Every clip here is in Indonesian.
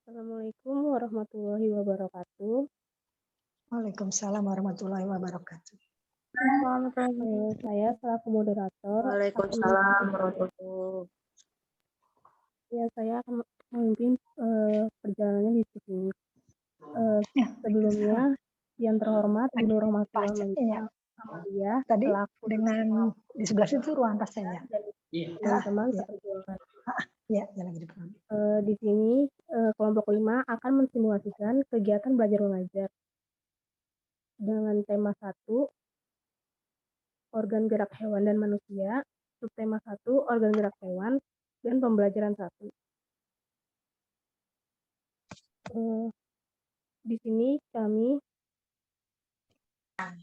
Assalamualaikum warahmatullahi wabarakatuh. Waalaikumsalam warahmatullahi wabarakatuh. Saya selaku moderator Waalaikumsalam warahmatullahi. saya akan memimpin perjalanannya di sini. Sebelumnya, yang terhormat Bu Nur Rahmatullah Amalia Tadi selaku dengan di sebelah situ ruang tas saya. teman-teman seperjuangan. Ya, lagi di depan. Di sini kelompok 5 akan mensimulasikan kegiatan belajar mengajar dengan tema 1 organ gerak hewan dan manusia, subtema 1 organ gerak hewan, dan pembelajaran 1. Di sini kami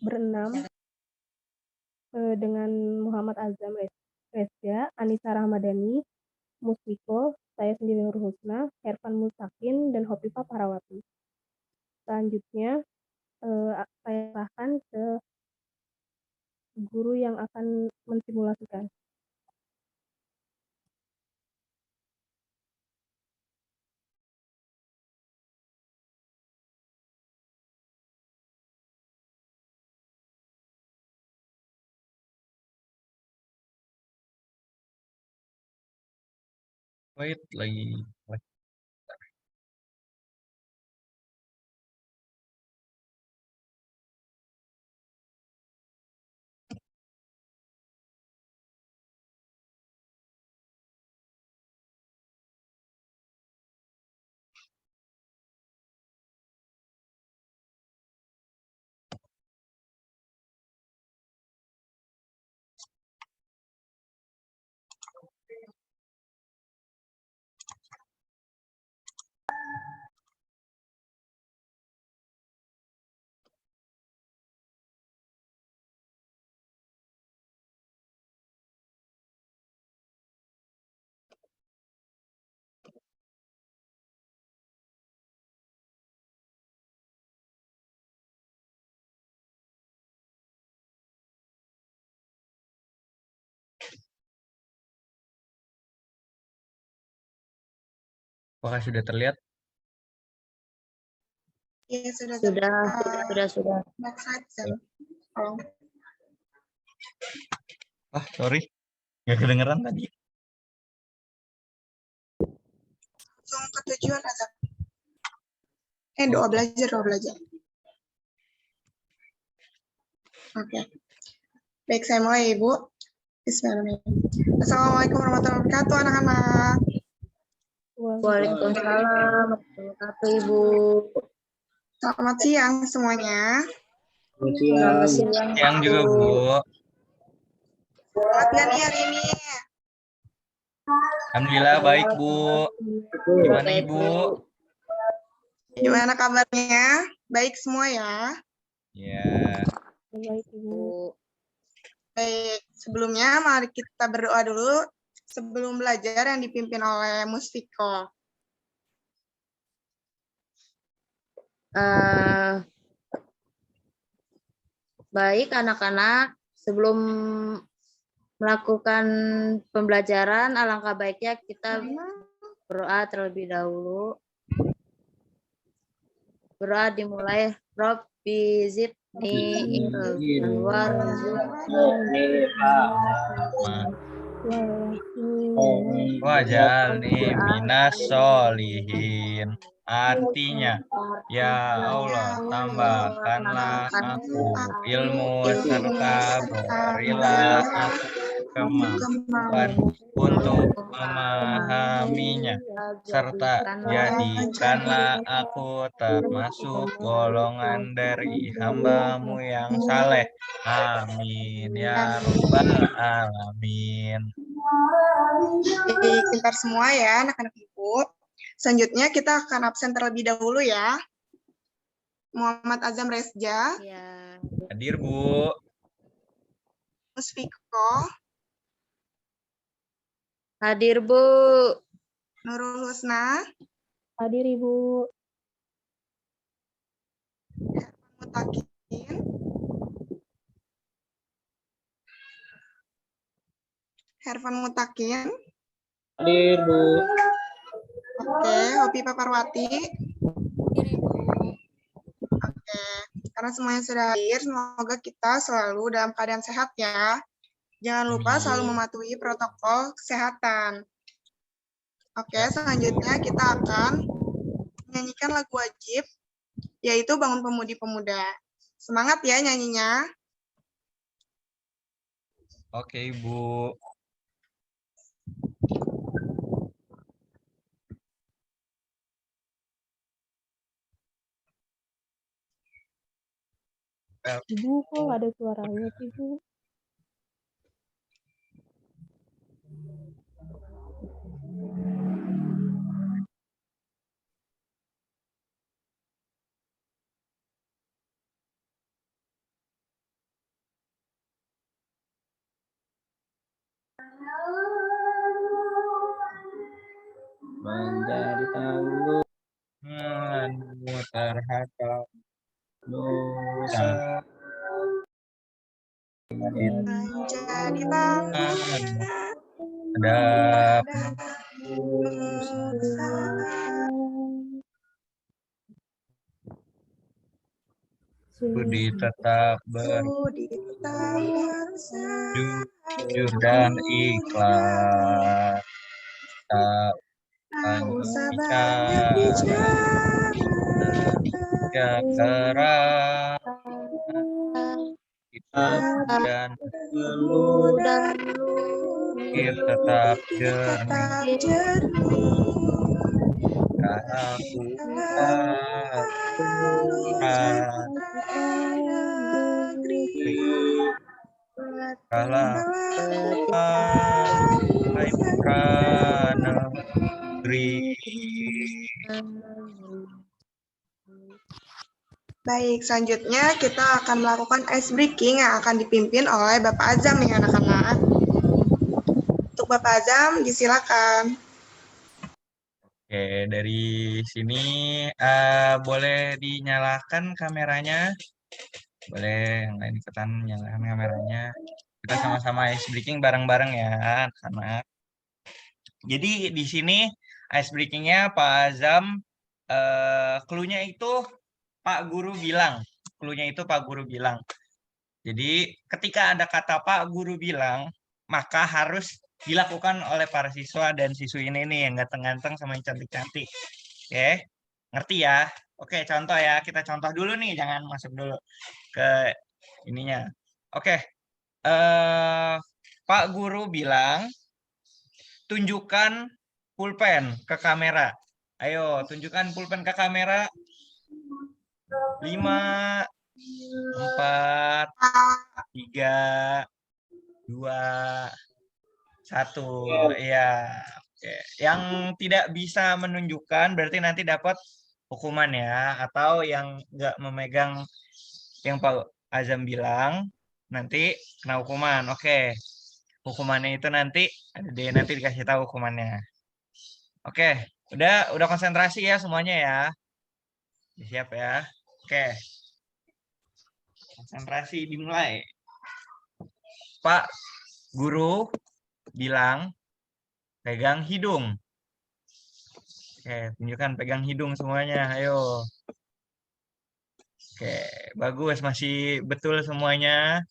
berenam dengan Muhammad Azam Resja, Anissa Rahmadani, Muswiko, saya sendiri Nur Husna, Hervan Mustakin, dan Hopifa Parawati. Selanjutnya saya serahkan ke guru yang akan mensimulasikan. Wait lagi. Apakah sudah terlihat? Ya, sudah. Sorry. Nggak kedengeran tadi. Langsung ke tujuan Azam. Doa belajar. Oke. Baik, saya mulai Ibu. Bismillahirrahmanirrahim. Assalamualaikum warahmatullahi wabarakatuh, anak-anak. Waalaikumsalam warahmatullahi wabarakatuh, Ibu. Selamat siang semuanya. Selamat siang juga, Bu. Semangat nggak nih hari ini? Alhamdulillah baik, Bu. Gimana Ibu? Gimana kabarnya? Baik semua ya? Ya. Baik, Ibu. Baik, sebelumnya mari kita berdoa dulu sebelum belajar yang dipimpin oleh Musfiko. Baik anak-anak, sebelum melakukan pembelajaran, alangkah baiknya kita berdoa terlebih dahulu. Berdoa dimulai, Robbi zidni ilman warzuqni Wajalni minas solihin. Artinya, ya Allah, tambahkanlah aku ilmu serta berilah aku kemampuan untuk memahaminya, serta jadikanlah aku termasuk golongan dari hamba-Mu yang saleh. Amin ya Rabbal Alamin. Pintar semua ya anak-anak Ibu. Selanjutnya kita akan absen terlebih dahulu ya. Muhammad Azam Resja. Ya. Hadir, Bu. Musfiko. Hadir, Bu. Nurul Husna. Hadir, Ibu. Mutakin. Hervan Mutakin. Hadir, Bu. Oke, Hopi Paparwati. Oke, karena semuanya sudah hadir, semoga kita selalu dalam keadaan sehat ya. Jangan lupa selalu mematuhi protokol kesehatan. Oke, selanjutnya kita akan menyanyikan lagu wajib, yaitu Bangun Pemudi-Pemuda. Semangat ya nyanyinya. Oke, Ibu. Ibu kok nggak ada suaranya sih, Bu? Menjadi tahu terhadap dosa Menjadi tanggung terhadap dosa. budi tetap Budi tetap bersama. berjujur dan ikhlas. Tak Tak usah bicara banyak bicara. kerja keras kita dan dan pikir tetap jernih. Tetap jernih. Aku negeri. kalah hai putra negeri. Baik, selanjutnya kita akan melakukan ice breaking yang akan dipimpin oleh Bapak Azam ya anak-anak. Untuk Bapak Azam, disilakan. Oke, dari sini boleh dinyalakan kameranya. Boleh yang lain ikutan nyalakan kameranya. Kita sama-sama ice breaking bareng-bareng ya, anak-anak. Jadi di sini ice breakingnya Pak Azam, clue-nya itu Pak Guru bilang. Clue-nya itu Pak Guru bilang. Jadi ketika ada kata Pak Guru bilang, maka harus dilakukan oleh para siswa dan siswi ini nih yang ganteng-ganteng sama yang cantik-cantik. Oke, ngerti ya? Oke, contoh ya. Kita contoh dulu nih, jangan masuk dulu ke ininya. Oke, Pak Guru bilang, tunjukkan pulpen ke kamera. Ayo, tunjukkan pulpen ke kamera. 5, 4, 3, 2, 1. Iya. Oke. Yang tidak bisa menunjukkan berarti nanti dapat hukuman ya. Atau yang nggak memegang yang Pak Azam bilang, nanti kena hukuman. Oke. Hukumannya itu nanti nanti dikasih tahu hukumannya. Oke, udah konsentrasi ya semuanya ya. Siap ya. Oke. Konsentrasi dimulai. Pak Guru bilang pegang hidung. Oke, tunjukkan pegang hidung semuanya. Ayo. Oke, bagus. Masih betul semuanya.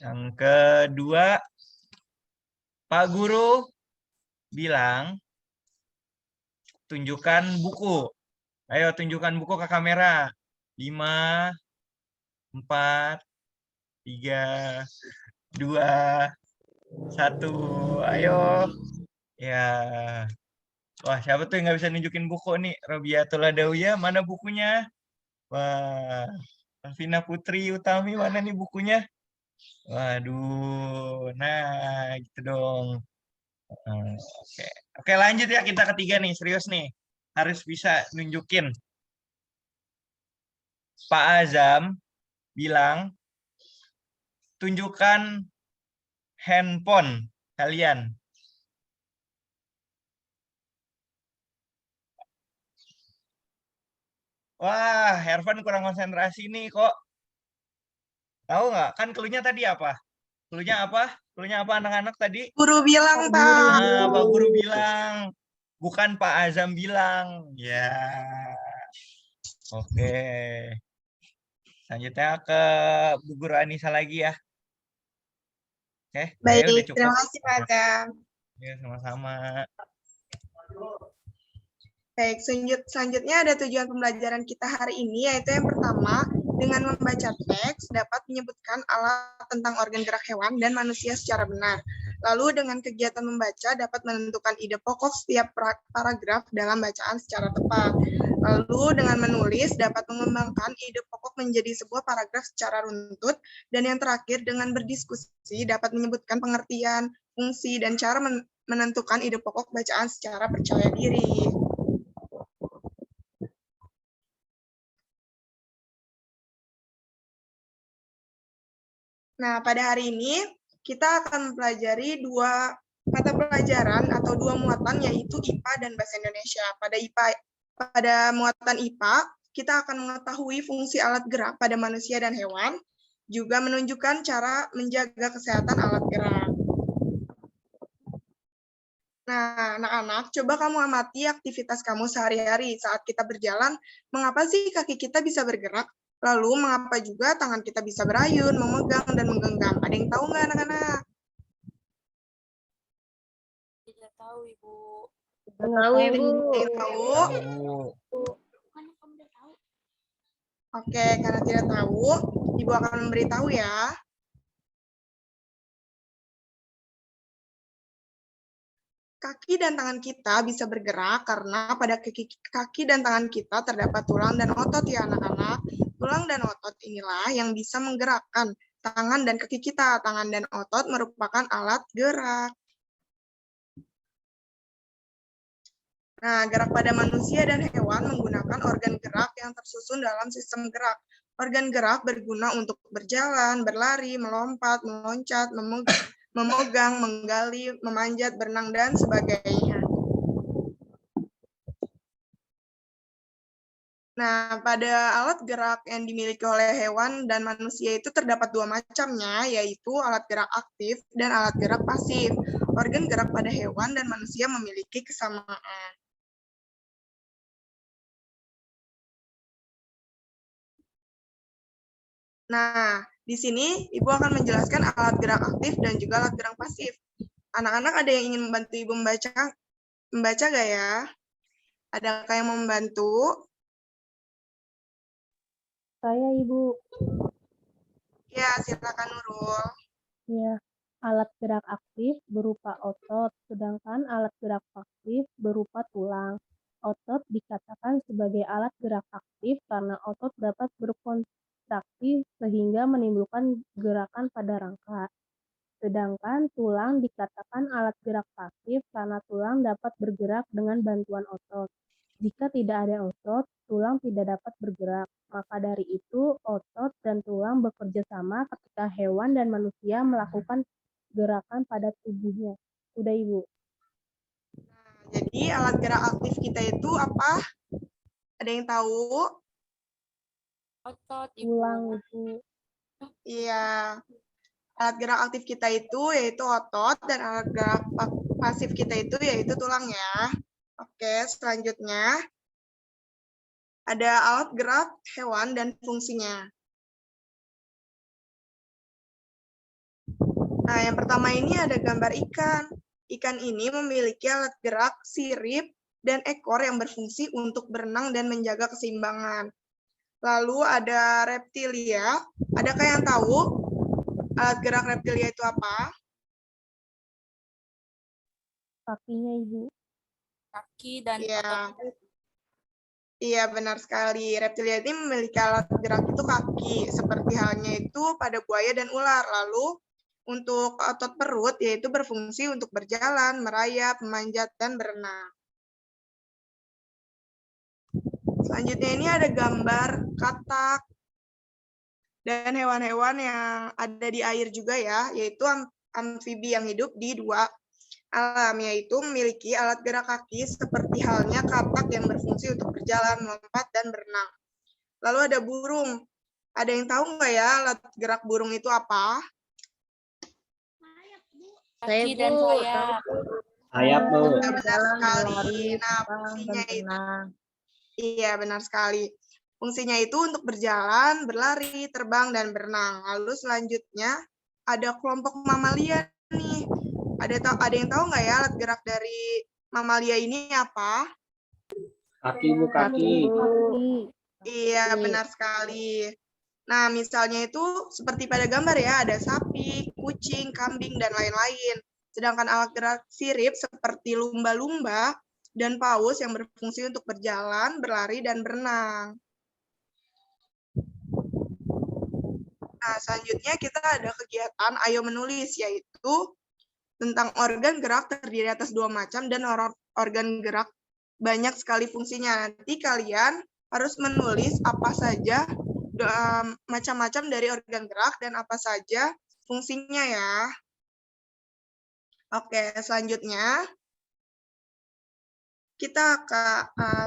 Yang kedua, Pak Guru bilang tunjukkan buku. Ayo tunjukkan buku ke kamera. 5, 4, 3, 2, 1. Ayo. Ya. Wah, siapa tuh yang nggak bisa nunjukin buku nih? Robiatul Adawiyah, mana bukunya? Wah, Alvina Putri Utami, mana nih bukunya? Waduh, nah gitu dong. Oke, oke lanjut ya kita ketiga nih, serius nih. Harus bisa nunjukin. Pak Azam bilang, tunjukkan handphone kalian. Wah, Hervan kurang konsentrasi nih kok. Tahu nggak? Kan clue-nya tadi apa? Clue-nya apa? Clue-nya apa anak-anak tadi? Guru bilang, Pak. Nah, Pak Guru bilang, Bukan Pak Azam bilang. Ya. Oke. Selanjutnya ke Bu Guru Anissa lagi ya. Oke, saya udah Baik, cukup. terima kasih Pak Adam. Ya, sama-sama. Baik, selanjutnya ada tujuan pembelajaran kita hari ini, yaitu yang pertama, dengan membaca teks dapat menyebutkan alat tentang organ gerak hewan dan manusia secara benar. Lalu dengan kegiatan membaca dapat menentukan ide pokok setiap paragraf dalam bacaan secara tepat. Lalu dengan menulis dapat mengembangkan ide pokok menjadi sebuah paragraf secara runtut. Dan yang terakhir dengan berdiskusi dapat menyebutkan pengertian, fungsi, dan cara menentukan ide pokok bacaan secara percaya diri. Nah, pada hari ini kita akan mempelajari dua mata pelajaran atau dua muatan, yaitu IPA dan Bahasa Indonesia. Pada muatan IPA, kita akan mengetahui fungsi alat gerak pada manusia dan hewan, juga menunjukkan cara menjaga kesehatan alat gerak. Nah, anak-anak, coba kamu amati aktivitas kamu sehari-hari saat kita berjalan. Mengapa sih kaki kita bisa bergerak? Lalu, mengapa juga tangan kita bisa berayun, memegang, dan menggenggam? Ada yang tahu nggak, anak-anak? Tidak tahu, Ibu. Tahu, Ibu. Ada yang tahu? Oke, karena tidak tahu, Ibu akan memberitahu ya. Kaki dan tangan kita bisa bergerak karena pada kaki dan tangan kita terdapat tulang dan otot ya anak-anak. Tulang dan otot inilah yang bisa menggerakkan tangan dan kaki kita. Tangan dan otot merupakan alat gerak. Nah, gerak pada manusia dan hewan menggunakan organ gerak yang tersusun dalam sistem gerak. Organ gerak berguna untuk berjalan, berlari, melompat, meloncat, memegang, menggali, memanjat, berenang, dan sebagainya. Nah, pada alat gerak yang dimiliki oleh hewan dan manusia itu terdapat dua macamnya, yaitu alat gerak aktif dan alat gerak pasif. Organ gerak pada hewan dan manusia memiliki kesamaan. Nah, di sini Ibu akan menjelaskan alat gerak aktif dan juga alat gerak pasif. Anak-anak ada yang ingin membantu Ibu membaca gak ya? Adakah yang mau membantu? Saya, Ibu. Ya, silakan Nurul. Ya, alat gerak aktif berupa otot, sedangkan alat gerak pasif berupa tulang. Otot dikatakan sebagai alat gerak aktif karena otot dapat berkontraksi sehingga menimbulkan gerakan pada rangka. Sedangkan tulang dikatakan alat gerak pasif karena tulang dapat bergerak dengan bantuan otot. Jika tidak ada otot, tulang tidak dapat bergerak. Maka dari itu, otot dan tulang bekerja sama ketika hewan dan manusia melakukan gerakan pada tubuhnya. Udah, Ibu. Jadi alat gerak aktif kita itu apa? Ada yang tahu? Otot, Ibu. Tulang, Ibu. Iya. Alat gerak aktif kita itu yaitu otot dan alat gerak pasif kita itu yaitu tulang ya. Oke, selanjutnya ada alat gerak hewan dan fungsinya. Nah, yang pertama ini ada gambar ikan. Ikan ini memiliki alat gerak sirip dan ekor yang berfungsi untuk berenang dan menjaga keseimbangan. Lalu ada reptilia. Adakah yang tahu alat gerak reptilia itu apa? Kakinya, Ibu. Kaki dan Iya. otot. Iya, benar sekali. Reptilia ini memiliki alat gerak itu kaki, seperti halnya itu pada buaya dan ular. Lalu, untuk otot perut, yaitu berfungsi untuk berjalan, merayap, memanjat, dan berenang. Selanjutnya ini ada gambar katak dan hewan-hewan yang ada di air juga ya, yaitu amfibi yang hidup di dua alam, yaitu memiliki alat gerak kaki seperti halnya katak yang berfungsi untuk berjalan, melompat, dan berenang. Lalu ada burung. Ada yang tahu nggak ya alat gerak burung itu apa? Kaki dan sayap. sayap Bu. Nah, benar Jalan, sekali. berlari, Nah, terbang, dan fungsinya itu, berenang. iya benar sekali. Fungsinya itu untuk berjalan, berlari, terbang, dan berenang. Lalu selanjutnya ada kelompok mamalia nih. Ada yang tahu nggak ya alat gerak dari mamalia ini apa? Kaki Bu, kaki. Kaki. Iya, Kaki. benar sekali. Nah, misalnya itu seperti pada gambar ya, ada sapi, kucing, kambing, dan lain-lain. Sedangkan alat gerak sirip seperti lumba-lumba dan paus yang berfungsi untuk berjalan, berlari, dan berenang. Nah, selanjutnya kita ada kegiatan Ayo Menulis, yaitu tentang organ gerak terdiri atas 2 macam dan organ gerak banyak sekali fungsinya. Nanti kalian harus menulis apa saja macam-macam dari organ gerak dan apa saja fungsinya ya. Oke, selanjutnya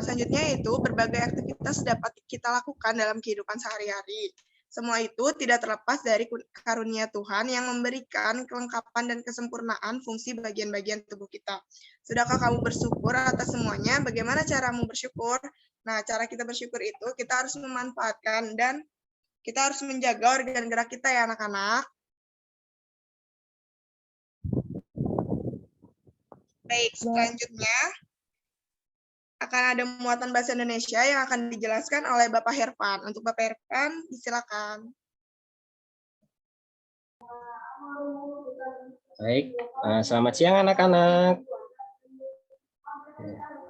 selanjutnya itu berbagai aktivitas dapat kita lakukan dalam kehidupan sehari-hari. Semua itu tidak terlepas dari karunia Tuhan yang memberikan kelengkapan dan kesempurnaan fungsi bagian-bagian tubuh kita. Sudahkah kamu bersyukur atas semuanya? Bagaimana caramu bersyukur? Nah, cara kita bersyukur itu kita harus memanfaatkan dan kita harus menjaga organ gerak kita ya anak-anak. Baik, selanjutnya akan ada muatan bahasa Indonesia yang akan dijelaskan oleh Bapak Hervan. Untuk Bapak Hervan, silakan. Baik, selamat siang anak-anak.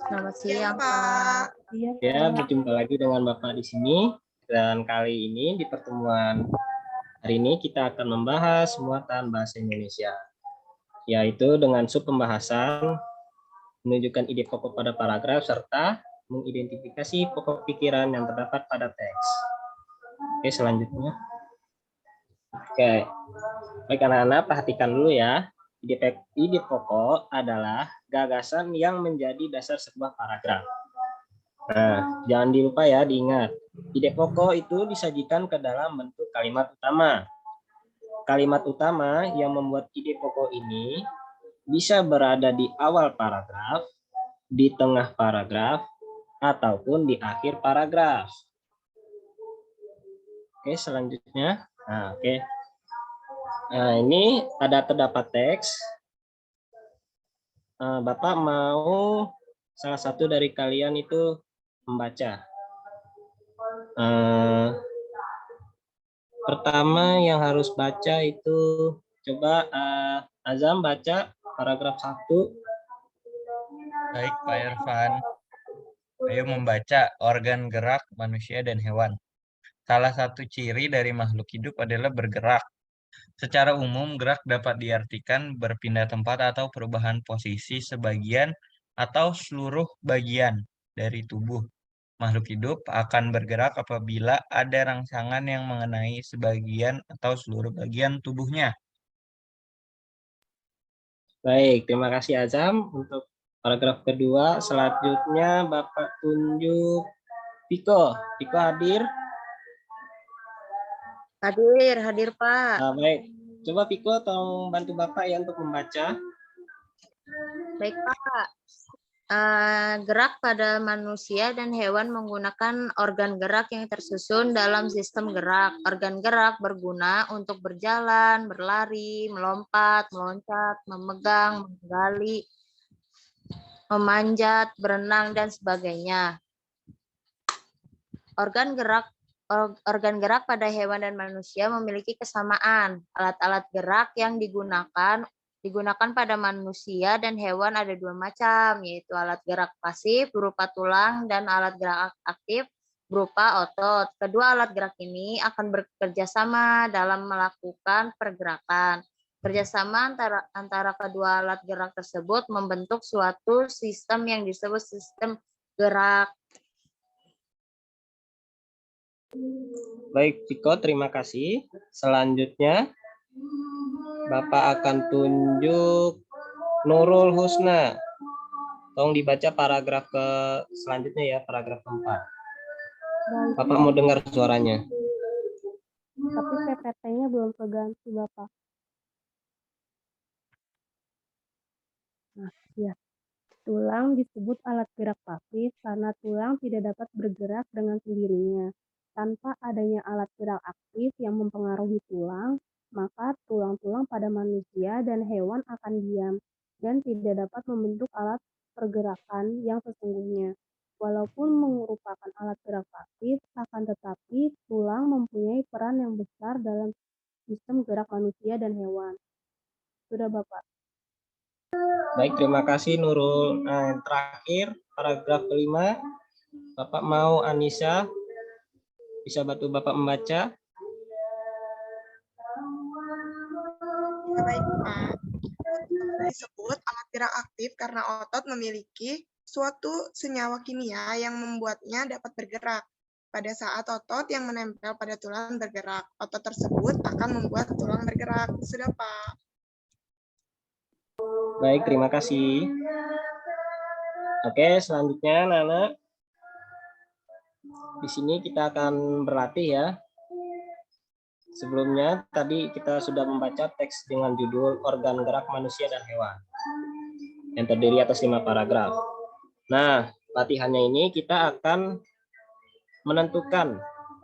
Selamat Siang, siang, Pak. Pak. Iya, Ya, berjumpa lagi dengan Bapak di sini. Dan kali ini di pertemuan hari ini kita akan membahas muatan bahasa Indonesia, yaitu dengan sub pembahasan menunjukkan ide pokok pada paragraf serta mengidentifikasi pokok pikiran yang terdapat pada teks. Oke, selanjutnya. Oke, baik anak-anak, perhatikan dulu ya. Ide pokok adalah gagasan yang menjadi dasar sebuah paragraf. Nah, jangan dilupa ya, diingat. Ide pokok itu disajikan ke dalam bentuk kalimat utama. Kalimat utama yang membuat ide pokok ini bisa berada di awal paragraf, di tengah paragraf, ataupun di akhir paragraf. Oke, selanjutnya. Nah, oke. Nah, ini ada terdapat teks. Bapak mau salah satu dari kalian itu membaca. Pertama yang harus baca itu coba Azam baca paragraf 1. Baik, Pak Irfan. Ayo membaca organ gerak manusia dan hewan. Salah satu ciri dari makhluk hidup adalah bergerak. Secara umum, gerak dapat diartikan berpindah tempat atau perubahan posisi sebagian atau seluruh bagian dari tubuh. Makhluk hidup akan bergerak apabila ada rangsangan yang mengenai sebagian atau seluruh bagian tubuhnya. Baik, terima kasih Azam untuk paragraf kedua. Selanjutnya Bapak tunjuk Piko. Piko hadir? Hadir, Pak. Baik, coba Piko tolong bantu Bapak ya untuk membaca. Baik, Pak. Gerak pada manusia dan hewan menggunakan organ gerak yang tersusun dalam sistem gerak. Organ gerak berguna untuk berjalan, berlari, melompat, meloncat, memegang, menggali, memanjat, berenang, dan sebagainya. Organ gerak pada hewan dan manusia memiliki kesamaan. Alat-alat gerak yang digunakan pada manusia dan hewan ada 2 macam, yaitu alat gerak pasif berupa tulang dan alat gerak aktif berupa otot. Kedua alat gerak ini akan bekerja sama dalam melakukan pergerakan. Kerjasama antara kedua alat gerak tersebut membentuk suatu sistem yang disebut sistem gerak. Baik, Piko, terima kasih. Selanjutnya Bapak akan tunjuk Nurul Husna. Tolong dibaca paragraf selanjutnya ya, paragraf keempat. Baik, Bapak mau dengar suaranya. tapi PPT-nya belum keganti, Bapak. Ya. Tulang disebut alat gerak pasif karena tulang tidak dapat bergerak dengan sendirinya. Tanpa adanya alat gerak aktif yang mempengaruhi tulang, maka tulang-tulang pada manusia dan hewan akan diam dan tidak dapat membentuk alat pergerakan yang sesungguhnya. Walaupun merupakan alat gerak pasif, akan tetapi tulang mempunyai peran yang besar dalam sistem gerak manusia dan hewan. Sudah, Bapak. Baik, terima kasih Nurul. Nah, yang terakhir, paragraf kelima. Bapak mau Anissa, bisa bantu Bapak membaca? Ya, baik, Pak. Disebut alat gerak aktif karena otot memiliki suatu senyawa kimia yang membuatnya dapat bergerak. Pada saat otot yang menempel pada tulang bergerak, otot tersebut akan membuat tulang bergerak. Sudah, Pak. Baik, terima kasih. Oke, selanjutnya Nana. Di sini kita akan berlatih ya. Sebelumnya tadi kita sudah membaca teks dengan judul Organ Gerak Manusia dan Hewan yang terdiri atas 5 paragraf. Nah, latihannya ini kita akan menentukan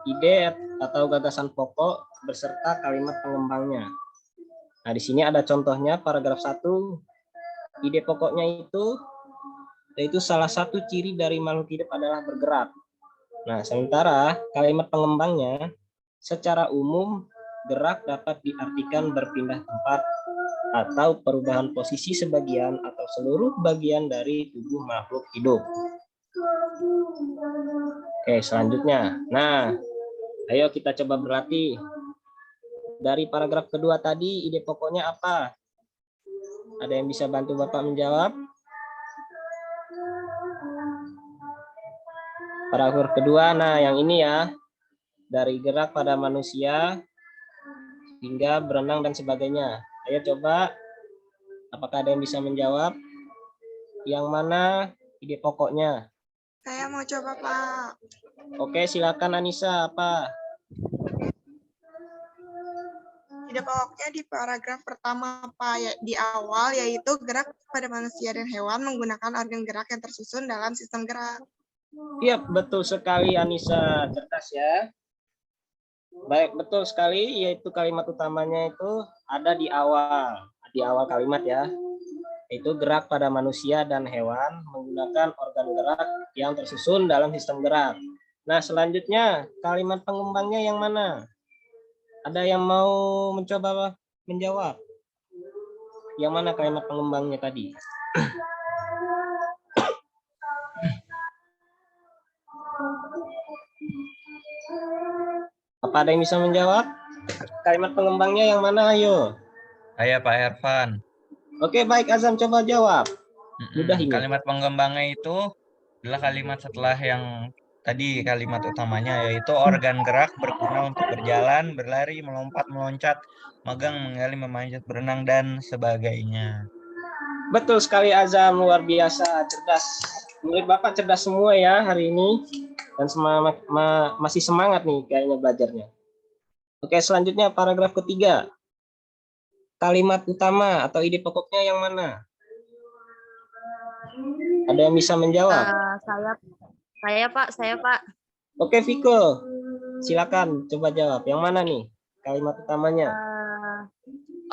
ide atau gagasan pokok beserta kalimat pengembangnya. Nah, di sini ada contohnya paragraf 1. Ide pokoknya yaitu salah satu ciri dari makhluk hidup adalah bergerak. Nah, sementara kalimat pengembangnya secara umum gerak dapat diartikan berpindah tempat atau perubahan posisi sebagian atau seluruh bagian dari tubuh makhluk hidup. Oke, selanjutnya. Nah, ayo kita coba berlatih. Dari paragraf kedua tadi, ide pokoknya apa? Ada yang bisa bantu Bapak menjawab? Paragraf kedua, nah yang ini ya. Dari gerak pada manusia hingga berenang dan sebagainya. Ayo coba, apakah ada yang bisa menjawab? Yang mana ide pokoknya? Saya mau coba, Pak. Oke, silakan Anissa, apa? Ide pokoknya di paragraf pertama, Pak, di awal, yaitu gerak pada manusia dan hewan menggunakan organ gerak yang tersusun dalam sistem gerak. Iya, betul sekali Anissa, cerdas ya. Baik, betul sekali, yaitu kalimat utamanya itu ada di awal kalimat ya. Itu gerak pada manusia dan hewan menggunakan organ gerak yang tersusun dalam sistem gerak. Nah, selanjutnya kalimat pengembangnya yang mana? Ada yang mau mencoba menjawab? Yang mana kalimat pengembangnya tadi? Apa ada yang bisa menjawab? Kalimat pengembangnya yang mana? Ayo. Saya Pak Ervan. Oke, baik Azam, coba jawab. Mudah ini. Kalimat pengembangnya itu adalah kalimat setelah yang tadi kalimat utamanya, yaitu organ gerak berguna untuk berjalan, berlari, melompat, meloncat, magang, menggali, memanjat, berenang, dan sebagainya. Betul sekali Azam, luar biasa, cerdas. Murid Bapak cerdas semua ya hari ini. Dan masih semangat nih kayaknya belajarnya. Oke, selanjutnya paragraf ketiga. Kalimat utama atau ide pokoknya yang mana? Ada yang bisa menjawab? Saya Pak. Oke, Viko. Silakan coba jawab. Yang mana nih kalimat utamanya?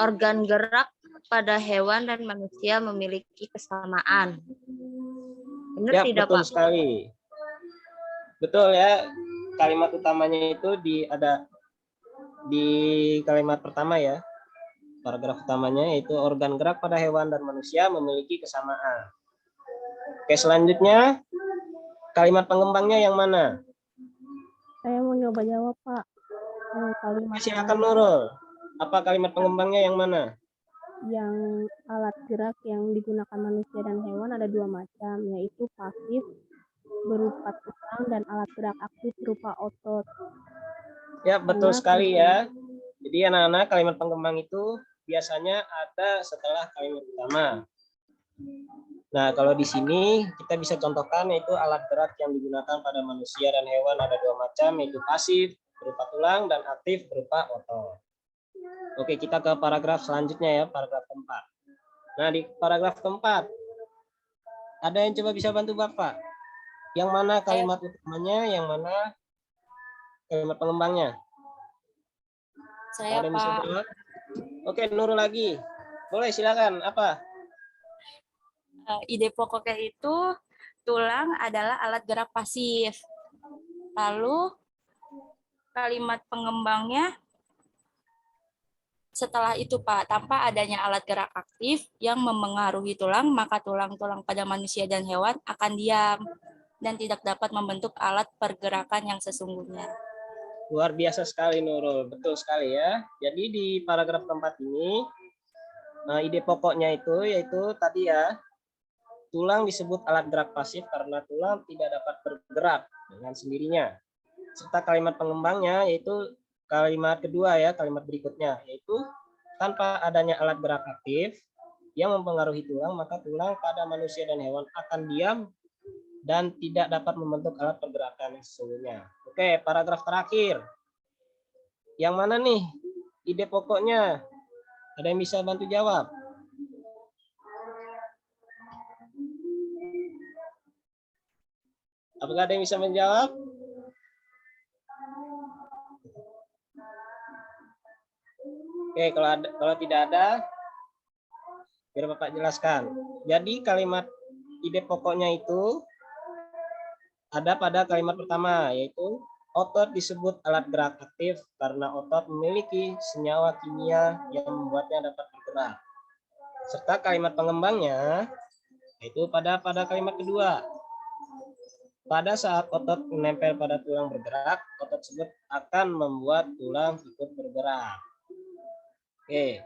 Organ gerak pada hewan dan manusia memiliki kesamaan. Benar Ya, tidak, betul Pak? sekali. Betul ya. Kalimat utamanya itu ada di kalimat pertama ya. Paragraf utamanya yaitu organ gerak pada hewan dan manusia memiliki kesamaan. Oke, selanjutnya kalimat pengembangnya yang mana? Saya mau nyoba jawab, Pak. Kalimat Silakan Nurul. Apa kalimat pengembangnya yang mana? yang alat gerak yang digunakan manusia dan hewan ada 2 macam, yaitu pasif berupa tulang dan alat gerak aktif berupa otot. Ya, betul sekali ya. Jadi anak-anak, kalimat pengembang itu biasanya ada setelah kalimat utama. Nah, kalau di sini kita bisa contohkan yaitu alat gerak yang digunakan pada manusia dan hewan ada 2 macam, yaitu pasif berupa tulang dan aktif berupa otot. Oke, kita ke paragraf selanjutnya ya, paragraf keempat. Nah, di paragraf keempat, ada yang coba bisa bantu Bapak? Yang mana kalimat utamanya, yang mana kalimat pengembangnya? Saya Ada yang bisa Pak. jawab? Oke, Nurul lagi. Boleh, silakan. Apa? Ide pokoknya itu tulang adalah alat gerak pasif. Lalu kalimat pengembangnya setelah itu Pak, tanpa adanya alat gerak aktif yang memengaruhi tulang, maka tulang-tulang pada manusia dan hewan akan diam dan tidak dapat membentuk alat pergerakan yang sesungguhnya. Luar biasa sekali Nurul, betul sekali ya. Jadi di paragraf keempat ini, ide pokoknya itu yaitu tadi ya, tulang disebut alat gerak pasif karena tulang tidak dapat bergerak dengan sendirinya. Serta kalimat pengembangnya yaitu kalimat kedua ya, kalimat berikutnya, yaitu tanpa adanya alat gerak aktif yang mempengaruhi tulang, maka tulang pada manusia dan hewan akan diam dan tidak dapat membentuk alat pergerakan yang sesungguhnya. Oke, paragraf terakhir. Yang mana nih ide pokoknya? Ada yang bisa bantu jawab? Apakah ada yang bisa menjawab? Oke, kalau tidak ada, biar Bapak jelaskan. Jadi kalimat ide pokoknya itu ada pada kalimat pertama, yaitu otot disebut alat gerak aktif karena otot memiliki senyawa kimia yang membuatnya dapat bergerak. Serta kalimat pengembangnya yaitu pada kalimat kedua. Pada saat otot menempel pada tulang bergerak, otot tersebut akan membuat tulang ikut bergerak. Oke.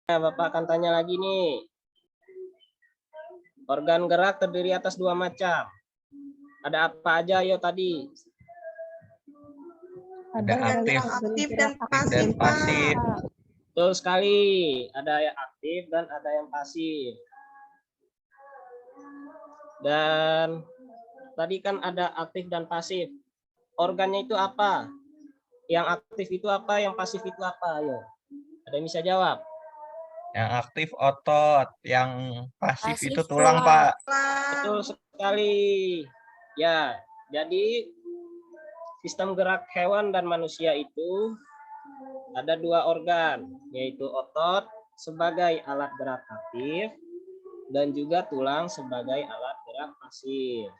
Nah, Bapak akan tanya lagi nih. Organ gerak terdiri atas dua macam. Ada apa aja yo tadi? Ada aktif dan pasif, dan pasif. Betul sekali. Ada yang aktif dan ada yang pasif. Dan tadi kan ada aktif dan pasif. Organnya itu apa? Yang aktif itu apa? Yang pasif itu apa? Ayo. Ada yang bisa jawab? Yang aktif otot, yang pasif Pasif itu tulang, tulang. Pak. Betul sekali. Ya, jadi sistem gerak hewan dan manusia itu ada dua organ, yaitu otot sebagai alat gerak aktif dan juga tulang sebagai alat gerak pasif.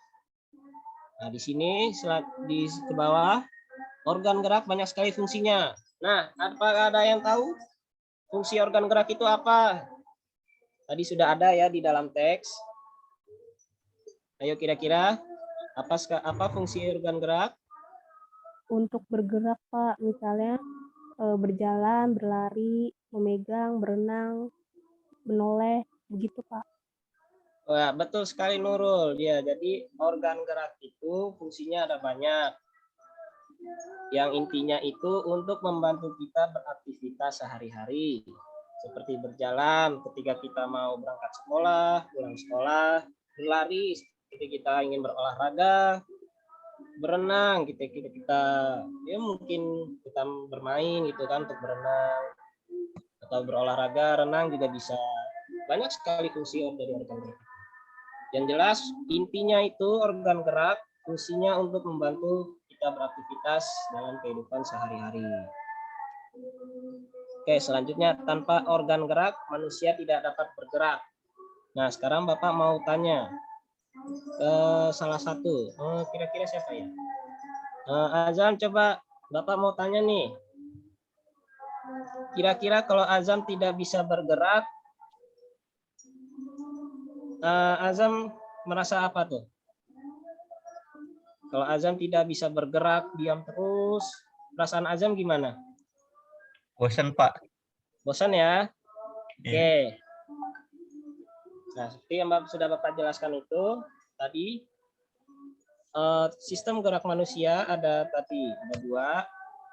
Nah, di sini di ke bawah organ gerak banyak sekali fungsinya. Nah, apakah ada yang tahu fungsi organ gerak itu apa? Tadi sudah ada ya di dalam teks. Ayo kira-kira apa fungsi organ gerak? Untuk bergerak, Pak, misalnya berjalan, berlari, memegang, berenang, menoleh, begitu, Pak. Wah, betul sekali Nurul. Ya, jadi organ gerak itu fungsinya ada banyak. Yang intinya itu untuk membantu kita beraktivitas sehari-hari. Seperti berjalan ketika kita mau berangkat sekolah, pulang sekolah, berlari ketika kita ingin berolahraga, berenang kita ya mungkin kita bermain gitu kan untuk berenang atau berolahraga, renang juga bisa. Banyak sekali fungsi dari organ gerak. Yang jelas intinya itu organ gerak fungsinya untuk membantu kita beraktivitas dalam kehidupan sehari-hari. Oke, selanjutnya tanpa organ gerak manusia tidak dapat bergerak. Nah, sekarang Bapak mau tanya ke salah satu. Kira-kira siapa ya? Azam, coba Bapak mau tanya nih. Kira-kira kalau Azam tidak bisa bergerak, Azam merasa apa tuh? Kalau Azam tidak bisa bergerak, diam terus, perasaan Azam gimana? Bosan, Pak. Bosan ya? Iya. Oke. Nah, seperti yang sudah Bapak jelaskan itu, tadi sistem gerak manusia ada dua,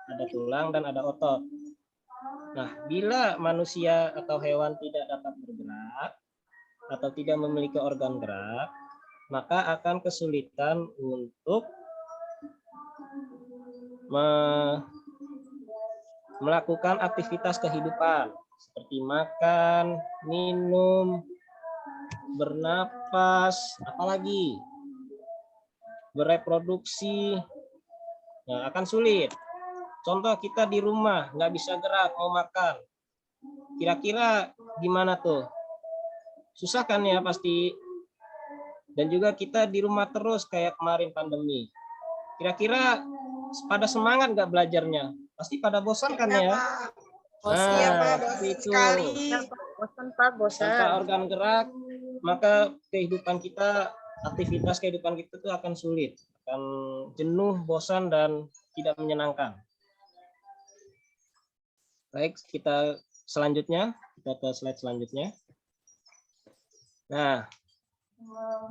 ada tulang dan ada otot. Nah, bila manusia atau hewan tidak dapat bergerak, atau tidak memiliki organ gerak, maka akan kesulitan untuk melakukan aktivitas kehidupan seperti makan, minum, bernapas, apalagi bereproduksi, nah, akan sulit. Contoh kita di rumah nggak bisa gerak mau makan, kira-kira gimana tuh? Susah kan ya pasti. Dan juga kita di rumah terus kayak kemarin pandemi. Kira-kira pada semangat nggak belajarnya? Pasti pada bosan kan Iya, ya? Pak. Bosan. Iya, Nah, Pak. seperti Bosan itu. sekali. Ya, Pak. Bosan, Pak. Bosan. Tanpa organ gerak, maka kehidupan kita, aktivitas kehidupan kita itu akan sulit, akan jenuh, bosan, dan tidak menyenangkan. Baik, kita selanjutnya, kita ke slide selanjutnya. Nah,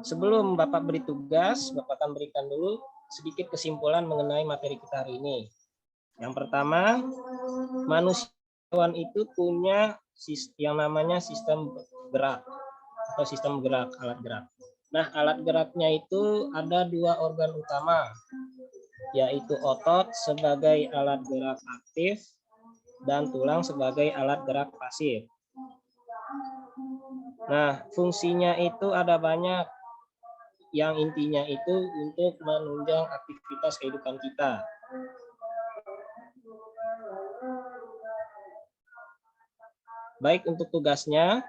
sebelum Bapak beri tugas, Bapak akan berikan dulu sedikit kesimpulan mengenai materi kita hari ini. Yang pertama, manusia itu punya yang namanya sistem gerak atau sistem gerak, alat gerak. Nah, alat geraknya itu ada dua organ utama, yaitu otot sebagai alat gerak aktif dan tulang sebagai alat gerak pasif. Nah, fungsinya itu ada banyak. Yang intinya itu untuk menunjang aktivitas kehidupan kita. Baik, untuk tugasnya,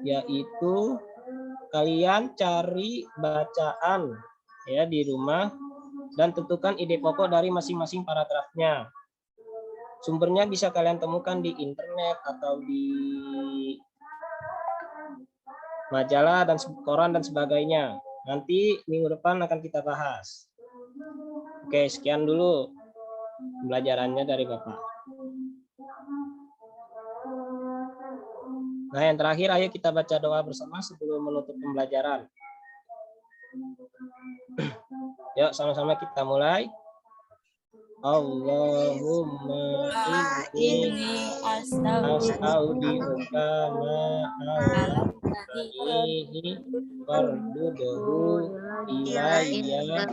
yaitu kalian cari bacaan ya di rumah dan tentukan ide pokok dari masing-masing paragrafnya. Sumbernya bisa kalian temukan di internet atau di majalah dan koran dan sebagainya. Nanti minggu depan akan kita bahas. Oke, sekian dulu pembelajarannya dari Bapak. Nah, yang terakhir, ayo kita baca doa bersama sebelum menutup pembelajaran. Yuk, sama-sama kita mulai. Allahumma inni astaudiuka ma'alaihi warduduhu ilayya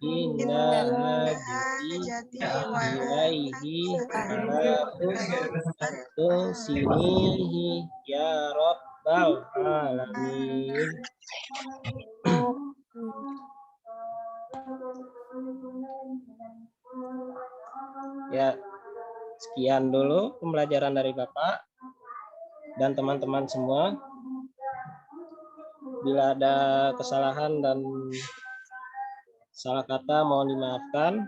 inna hajati ilaihi ala sinihi ya rabbal alamin. Ya, sekian dulu pembelajaran dari Bapak dan teman-teman semua. Bila ada kesalahan dan salah kata mohon dimaafkan.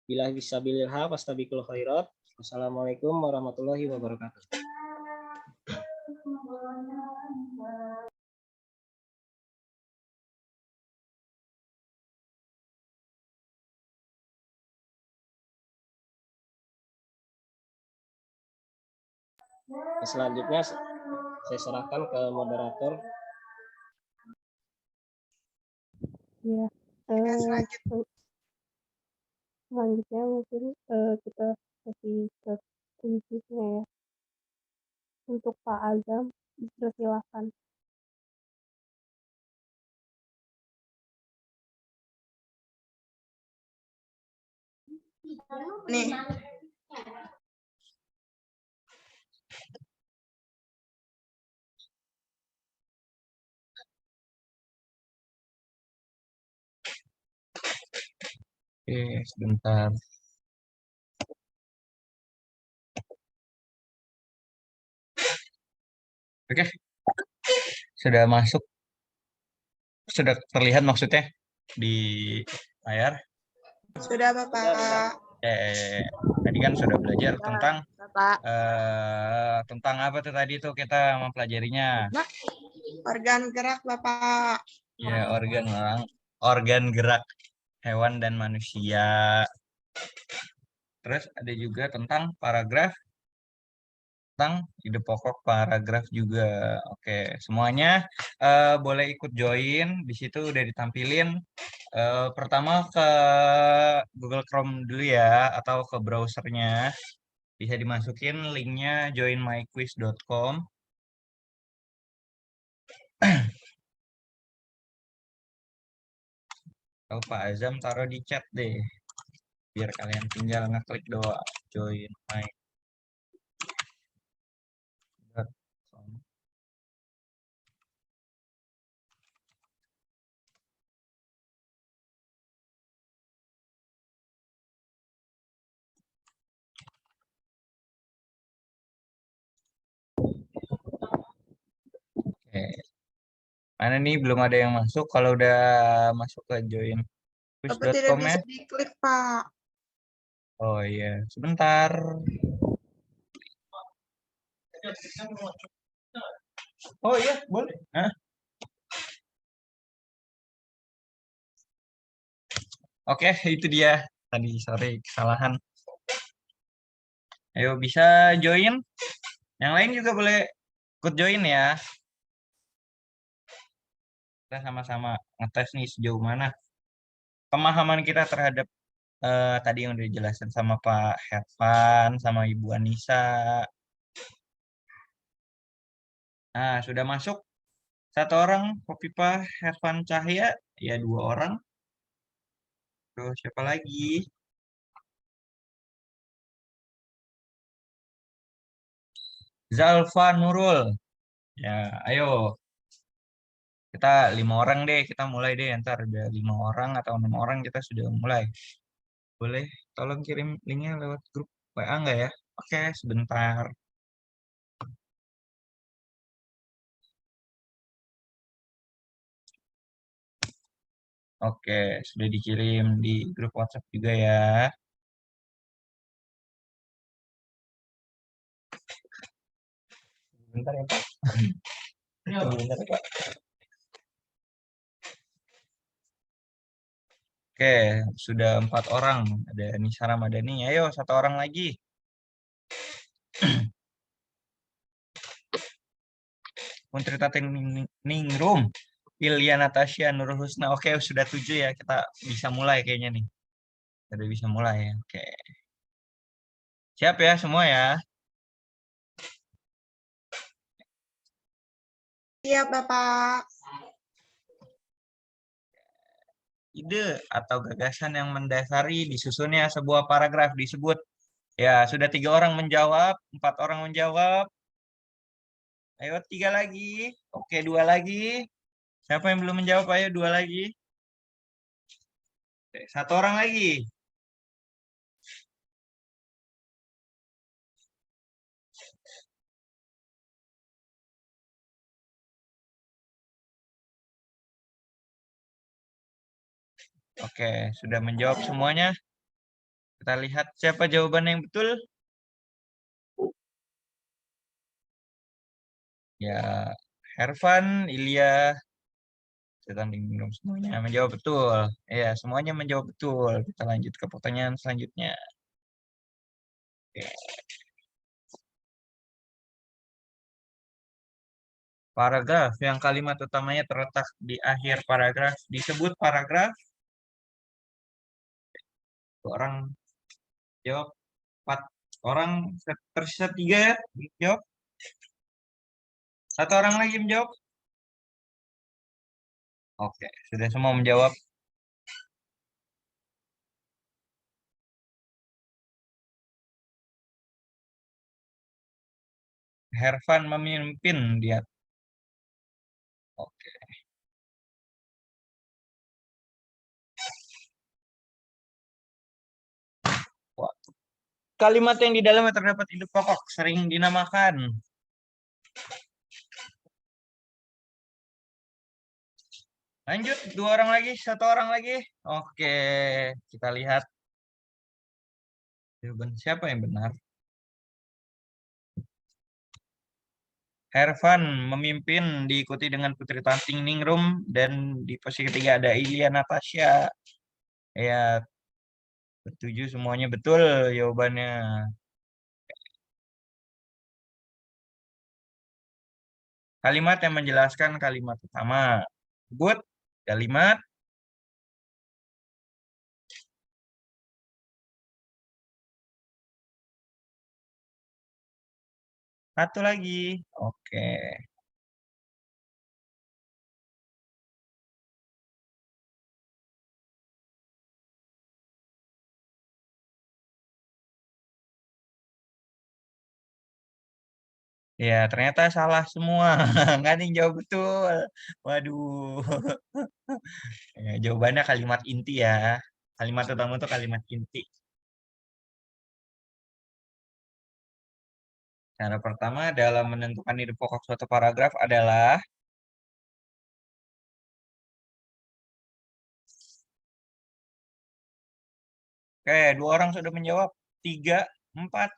Bila bisa bililha fastabiqul khairat. Wassalamualaikum warahmatullahi wabarakatuh. Selanjutnya saya serahkan ke moderator. Ya, selanjutnya mungkin kita kasih ke kuisnya ya. Untuk Pak Azam, dipersilakan. Nih. Oke, sebentar. Oke, sudah masuk, sudah terlihat maksudnya di layar. Sudah, Bapak. Tadi kan sudah belajar tentang Bapak. Tentang apa tuh tadi tuh kita mempelajarinya? Organ gerak, Bapak. Ya, organ gerak hewan dan manusia. Terus ada juga tentang paragraf, tentang ide pokok paragraf juga. Oke, semuanya boleh ikut join. Di situ udah ditampilin. Pertama ke Google Chrome dulu ya, atau ke browsernya. Bisa dimasukin linknya joinmyquiz.com. Kalau Pak Azam taruh di chat deh, biar kalian tinggal ngeklik doang. join my platform. Oke. Mana nih belum ada yang masuk. Kalau udah masuk ke join Tapi tidak push.com ya. bisa diklik, Pak. Oh iya, sebentar. Oh iya, boleh. Hah? Oke, itu dia. Tadi sorry, kesalahan. Ayo bisa join. Yang lain juga boleh ikut join ya. Kita sama-sama ngetes nih sejauh mana pemahaman kita terhadap tadi yang udah dijelasin sama Pak Hervan, sama Ibu Anissa. Nah, sudah masuk satu orang, Kopipa Hervan Cahya, ya 2 orang. Terus siapa lagi? Zalfa Nurul. Ya, ayo. Kita 5 orang deh, kita mulai deh. Ntar ada 5 orang atau 6 orang kita sudah mulai. Boleh tolong kirim linknya lewat grup WA nggak ya? Oke, sebentar. Oke, sudah dikirim di grup WhatsApp juga ya. Bentar ya, Pak. Bentar ya, Pak. Oke, sudah 4 orang. Ada Nisa Ramadhani. Ayo, 1 orang lagi. Menteri Ningrum. Ilya Natasha Nur Husna. Oke, sudah 7 ya. Kita bisa mulai kayaknya nih. Sudah bisa mulai ya. Oke. Siap ya semua ya. Siap, Bapak. Ide atau gagasan yang mendasari disusunnya sebuah paragraf disebut. Ya, sudah 3 orang menjawab, 4 orang menjawab. Ayo 3 lagi. Oke, 2 lagi. Siapa yang belum menjawab? Ayo 2 lagi. Oke, 1 orang lagi. Oke, sudah menjawab semuanya. Kita lihat siapa jawaban yang betul. Ya, Hervan, Ilya, Minum semuanya menjawab betul. Ya, semuanya menjawab betul. Kita lanjut ke pertanyaan selanjutnya. Oke. Paragraf yang kalimat utamanya terletak di akhir paragraf disebut paragraf. 2 orang jawab, 4 orang tersisa 3 ya jawab. 1 orang lagi menjawab. Oke, sudah semua menjawab. Hervan memimpin dia. Oke. Wah. Kalimat yang di dalamnya terdapat ide pokok sering dinamakan. Lanjut, 2 orang lagi, 1 orang lagi. Oke, kita lihat jawaban siapa yang benar. Hervan memimpin diikuti dengan Putri Tanting Ningrum dan di posisi ketiga ada Ilya Natasha. Ya, 7 semuanya betul jawabannya. Kalimat yang menjelaskan kalimat utama. Sebut kalimat. Satu lagi. Oke. Ya, ternyata salah semua. Nggak ada yang jawab betul. Waduh. Ya, jawabannya kalimat inti ya. Kalimat utama itu kalimat inti. Cara pertama dalam menentukan ide pokok suatu paragraf adalah oke, 2 orang sudah menjawab. 3, 4,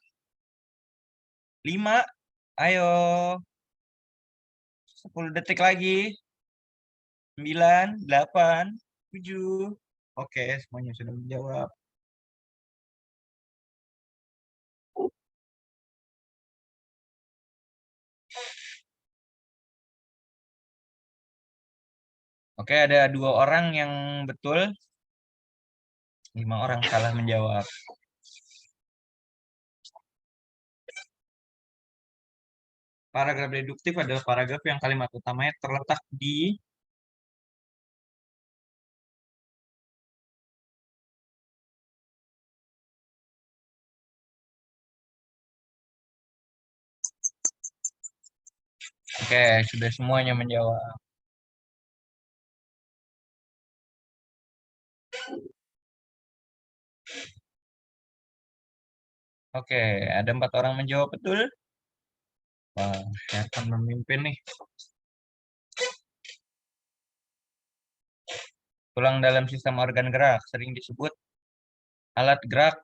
5. Ayo. 10 detik lagi. 9, 8, 7. Oke, semuanya sudah menjawab. Oke, ada 2 orang yang betul. 5 orang salah menjawab. Paragraf deduktif adalah paragraf yang kalimat utamanya terletak di Oke, sudah semuanya menjawab. Oke, ada 4 orang menjawab betul. Wah, saya akan memimpin nih. Tulang dalam sistem organ gerak sering disebut alat gerak.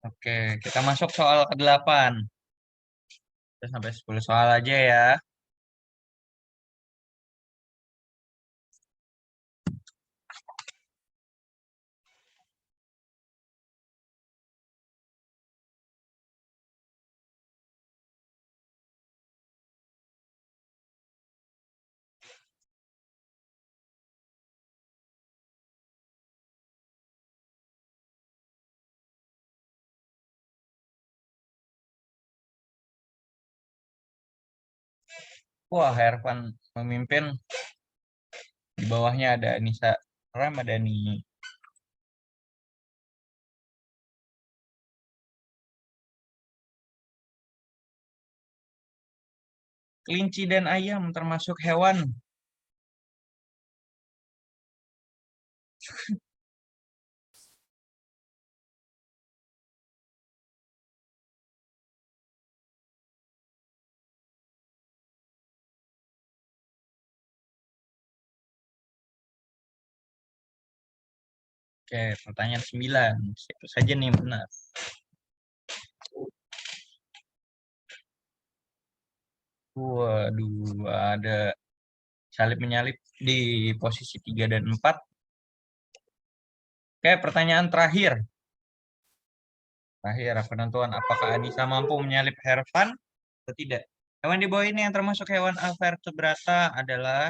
Oke, kita masuk soal ke-8. Kita sampai 10 soal aja ya. Wah, Hervan memimpin. Di bawahnya ada Nisa Ramadhani. Kelinci dan ayam termasuk hewan. Oke, pertanyaan 9. Siapa saja nih yang benar? Waduh, ada salib menyalip di posisi 3 dan 4. Oke, pertanyaan terakhir. Penentuan apakah Anissa mampu menyalip Hervan atau tidak. Hewan di bawah ini yang termasuk hewan avertebrata adalah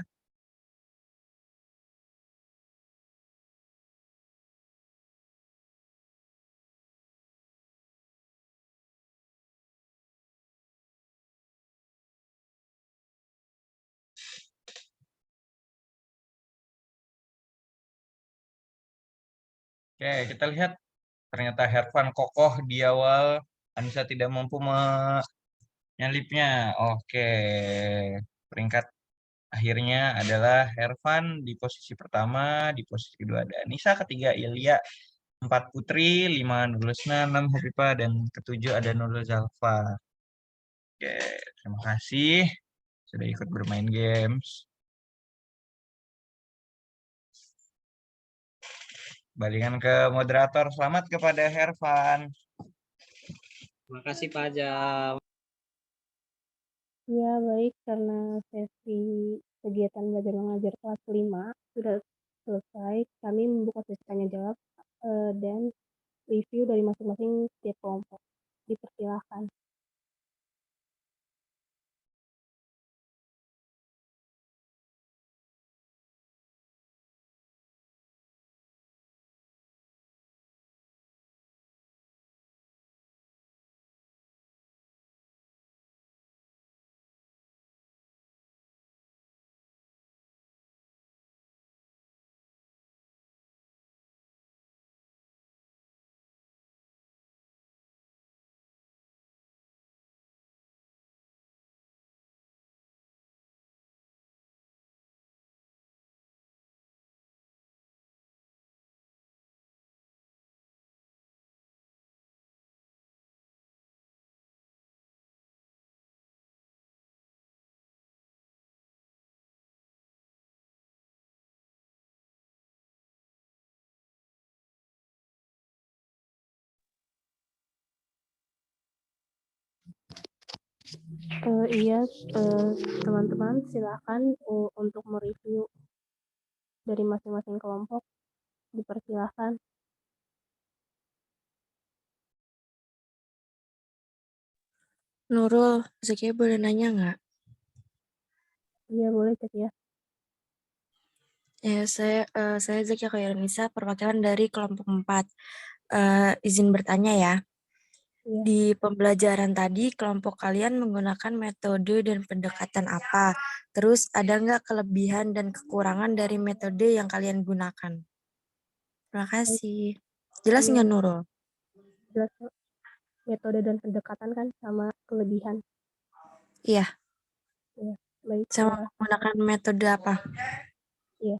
Oke, kita lihat ternyata Hervan kokoh di awal. Anissa tidak mampu menyalipnya. Oke, peringkat akhirnya adalah Hervan di posisi pertama, di posisi kedua ada Anissa, ketiga Ilya, 4 Putri, 5 Nurlusna, 6 Hopipa, dan ketujuh ada Nurul Zalfa. Oke, terima kasih sudah ikut bermain games. Balikan ke moderator. Selamat kepada Hervan. Terima kasih Pak Ajam. Ya, baik, karena sesi kegiatan belajar mengajar kelas 5 sudah selesai, kami membuka sesi tanya jawab dan review dari masing-masing setiap kelompok. Dipersilahkan. Iya, teman-teman silakan untuk mereview dari masing-masing kelompok, dipersilahkan. Nurul, Zakia boleh nanya nggak? Iya, boleh cek ya. Ya, saya Zakia Khairunisa, perwakilan dari kelompok 4. Izin bertanya ya. Iya. Di pembelajaran tadi, kelompok kalian menggunakan metode dan pendekatan apa? Terus ada nggak kelebihan dan kekurangan dari metode yang kalian gunakan? Terima kasih. Jelas Iya. nggak Nurul? Jelas, metode dan pendekatan kan sama kelebihan. Iya. Iya, baik. Sama menggunakan metode apa? Iya.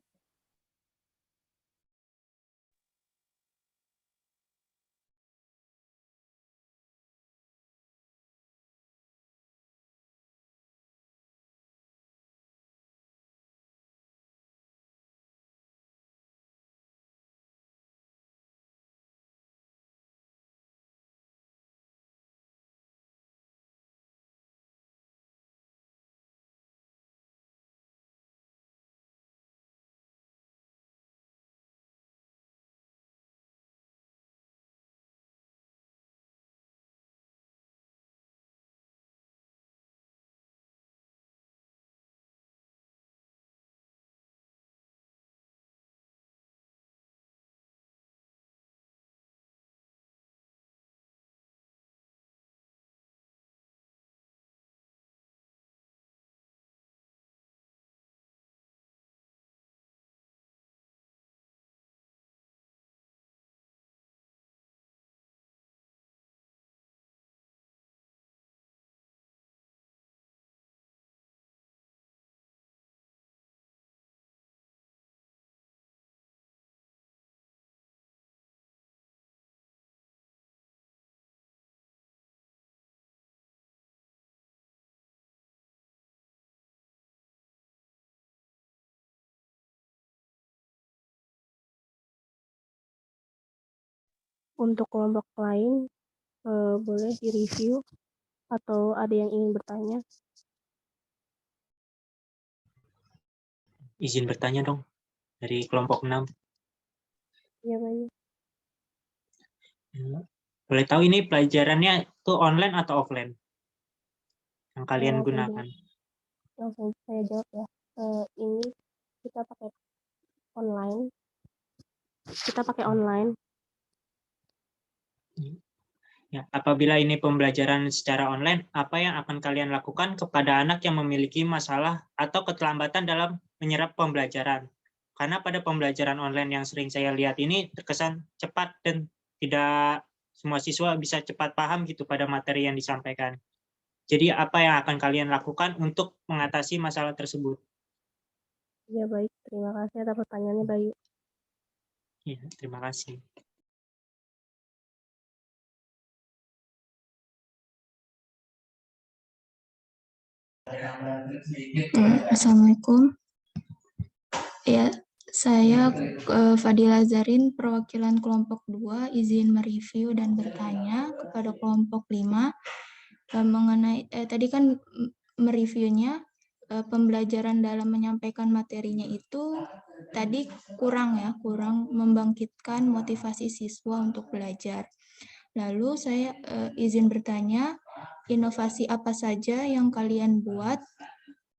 Untuk kelompok lain, boleh direview atau ada yang ingin bertanya? Izin bertanya dong, dari kelompok 6. Iya, baik. Boleh tahu ini pelajarannya itu online atau offline yang kalian Langsung gunakan? langsung saya jawab ya. Ini kita pakai online. Kita pakai online. Ya, apabila ini pembelajaran secara online, apa yang akan kalian lakukan kepada anak yang memiliki masalah atau keterlambatan dalam menyerap pembelajaran? Karena pada pembelajaran online yang sering saya lihat ini terkesan cepat dan tidak semua siswa bisa cepat paham gitu pada materi yang disampaikan. Jadi apa yang akan kalian lakukan untuk mengatasi masalah tersebut? Ya, baik. Terima kasih atas pertanyaannya, Bayu. Ya, terima kasih. Assalamualaikum. Ya, saya Fadila Zarin, perwakilan kelompok 2, izin mereview dan bertanya kepada kelompok 5 mengenai tadi kan mereviewnya pembelajaran dalam menyampaikan materinya itu tadi kurang membangkitkan motivasi siswa untuk belajar. Lalu saya izin bertanya, inovasi apa saja yang kalian buat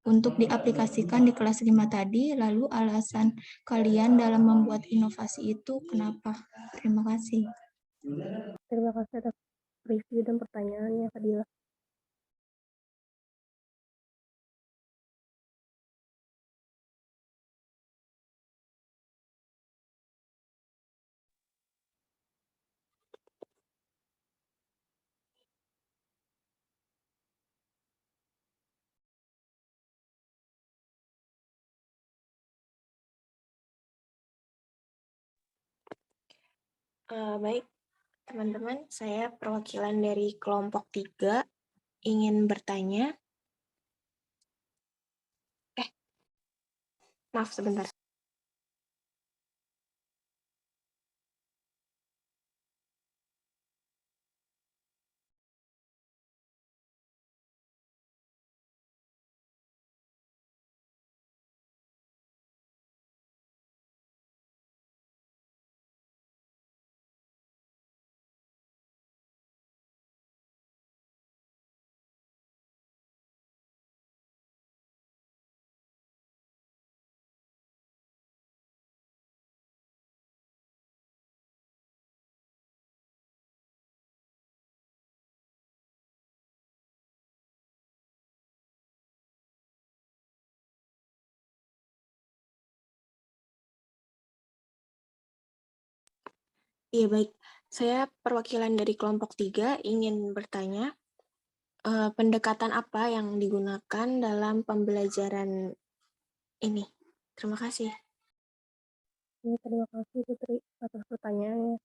untuk diaplikasikan di kelas 5 tadi, lalu alasan kalian dalam membuat inovasi itu kenapa? Terima kasih. Terima kasih atas review dan pertanyaannya, Fadila. Baik, teman-teman, saya perwakilan dari kelompok 3 ingin bertanya. Maaf sebentar. Iya, baik. Saya perwakilan dari kelompok 3 ingin bertanya, pendekatan apa yang digunakan dalam pembelajaran ini? Terima kasih. Ya, terima kasih Putri atas pertanyaannya.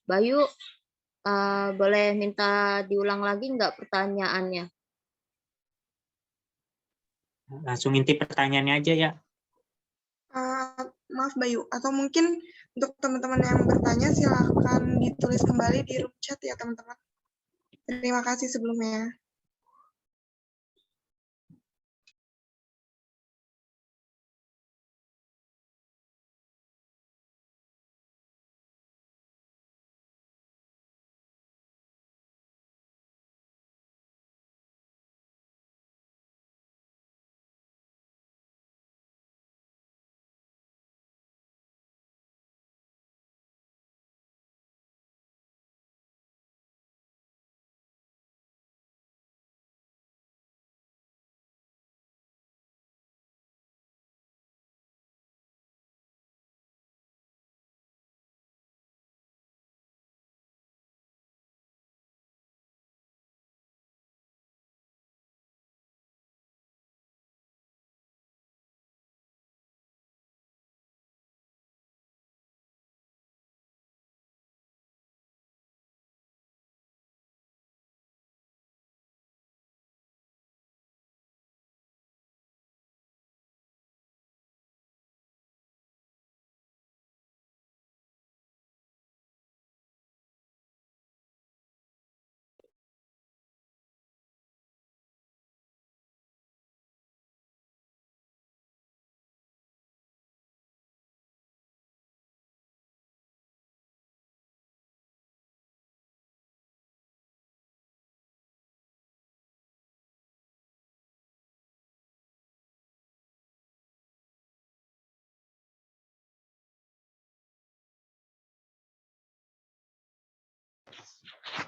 Bayu, boleh minta diulang lagi nggak pertanyaannya? Langsung inti pertanyaannya aja ya. Maaf Bayu, atau mungkin untuk teman-teman yang bertanya silahkan ditulis kembali di room chat ya teman-teman. Terima kasih sebelumnya.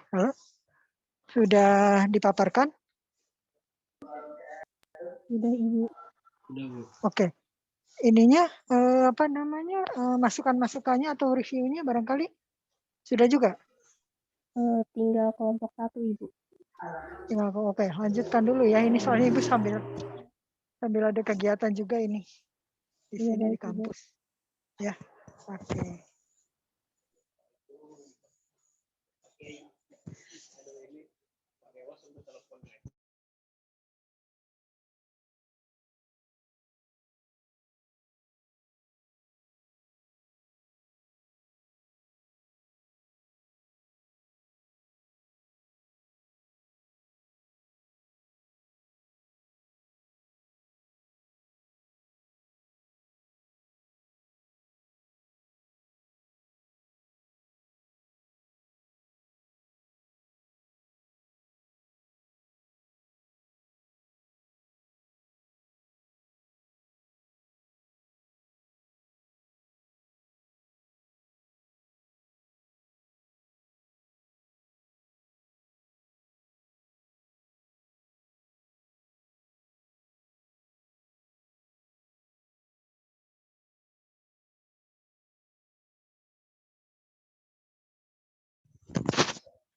Halo? Sudah dipaparkan? Sudah Ibu. Oke. Ininya apa namanya? Masukan-masukannya atau reviewnya barangkali sudah juga? Tinggal kelompok 1 Ibu. Tinggal oke, lanjutkan dulu ya. Ini soalnya Ibu sambil ada kegiatan juga ini di Iya, sini di baik Ibu. kampus. Ya. Oke.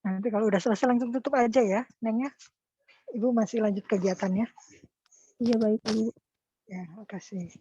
Nanti kalau udah selesai langsung tutup aja ya, Neng ya. Ibu masih lanjut kegiatannya. Iya, baik Ibu. Ya, makasih.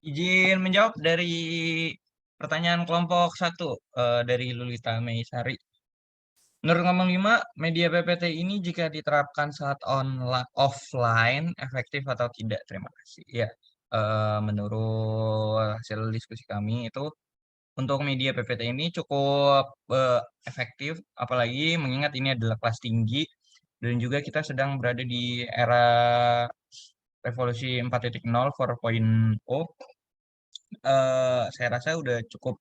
Izin menjawab dari pertanyaan kelompok 1 dari Lulita Meisari. Menurut ngomong 5, media PPT ini jika diterapkan saat offline efektif atau tidak? Terima kasih. Ya, menurut hasil diskusi kami itu untuk media PPT ini cukup efektif, apalagi mengingat ini adalah kelas tinggi dan juga kita sedang berada di era revolusi 4.0, 4.0. Saya rasa udah cukup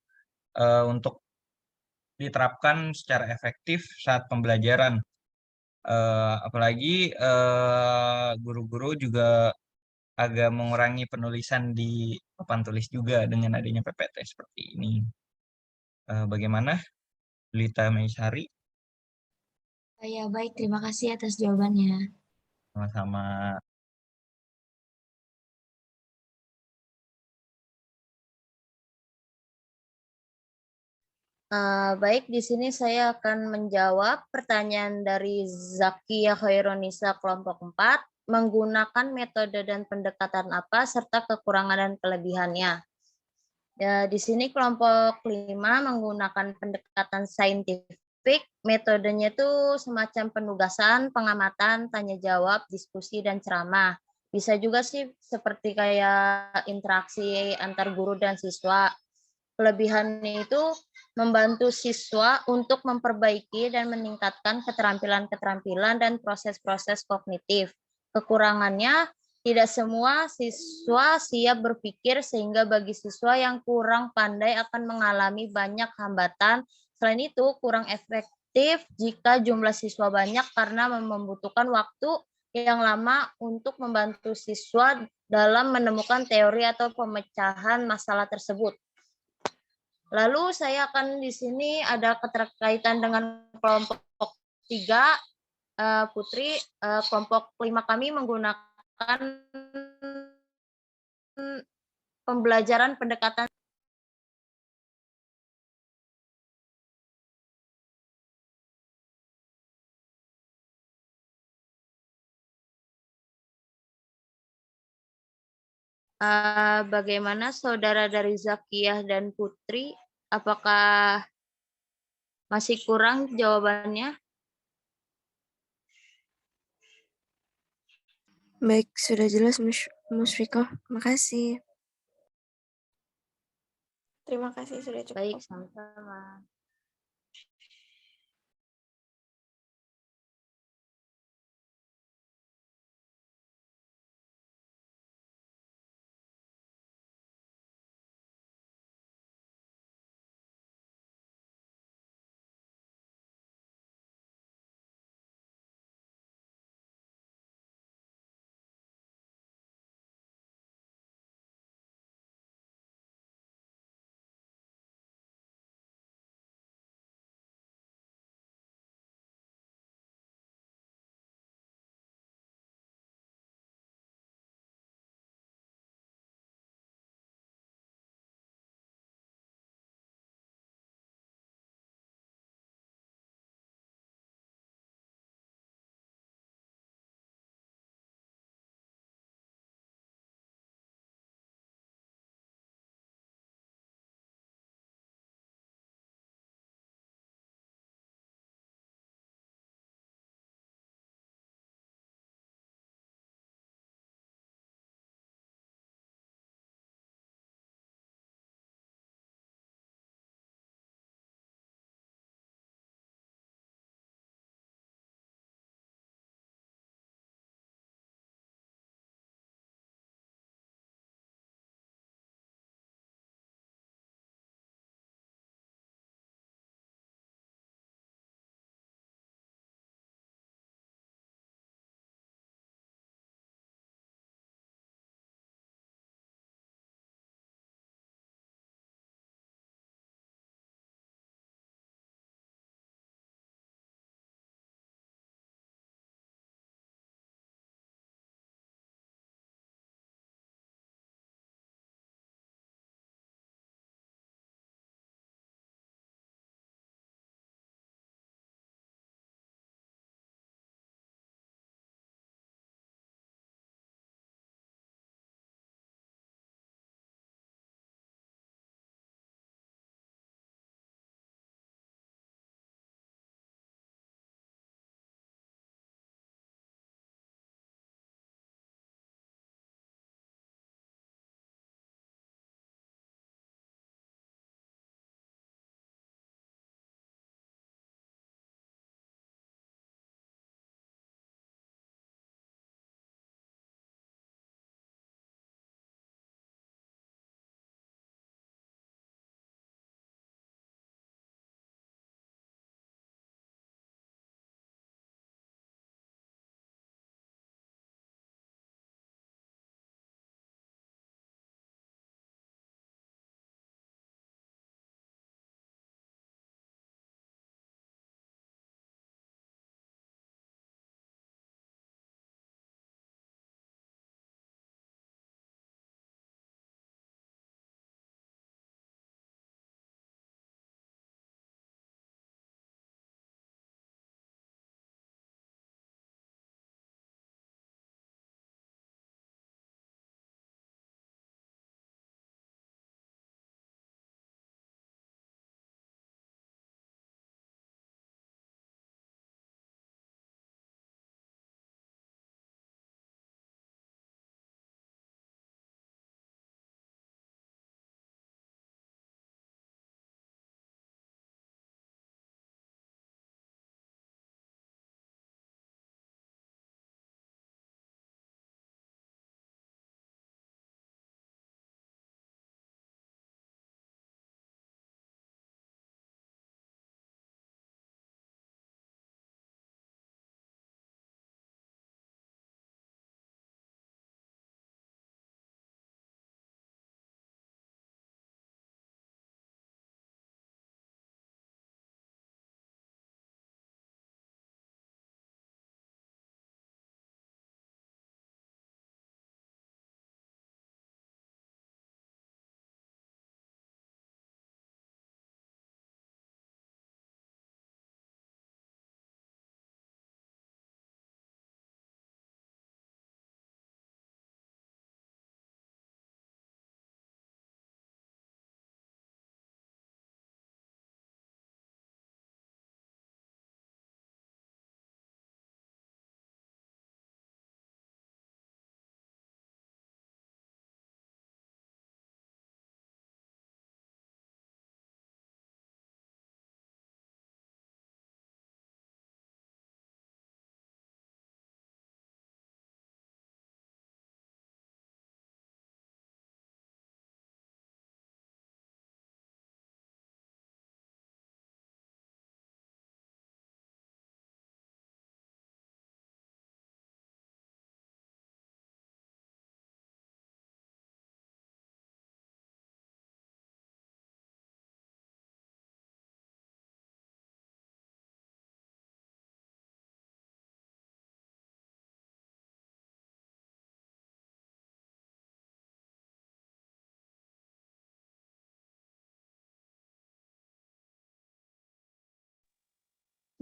untuk diterapkan secara efektif saat pembelajaran. Apalagi guru-guru juga agak mengurangi penulisan di papan tulis juga dengan adanya PPT seperti ini. Bagaimana, Lita Meisari? Ya, baik. Terima kasih atas jawabannya. Sama-sama. Baik, di sini saya akan menjawab pertanyaan dari Zakia Khairunisa kelompok 4, menggunakan metode dan pendekatan apa serta kekurangan dan kelebihannya. Ya, di sini kelompok 5 menggunakan pendekatan saintifik, metodenya itu semacam penugasan, pengamatan, tanya jawab, diskusi, dan ceramah. Bisa juga sih seperti kayak interaksi antar guru dan siswa. Kelebihannya itu membantu siswa untuk memperbaiki dan meningkatkan keterampilan-keterampilan dan proses-proses kognitif. Kekurangannya, tidak semua siswa siap berpikir sehingga bagi siswa yang kurang pandai akan mengalami banyak hambatan. Selain itu, kurang efektif jika jumlah siswa banyak karena membutuhkan waktu yang lama untuk membantu siswa dalam menemukan teori atau pemecahan masalah tersebut. Lalu saya akan di sini ada keterkaitan dengan kelompok 3, Putri. Kelompok 5 kami menggunakan pembelajaran pendekatan bagaimana saudara dari Zakiyah dan Putri? Apakah masih kurang jawabannya? Baik, sudah jelas, Musfikoh. Makasih. Terima kasih sudah cukup. Baik, sama-sama.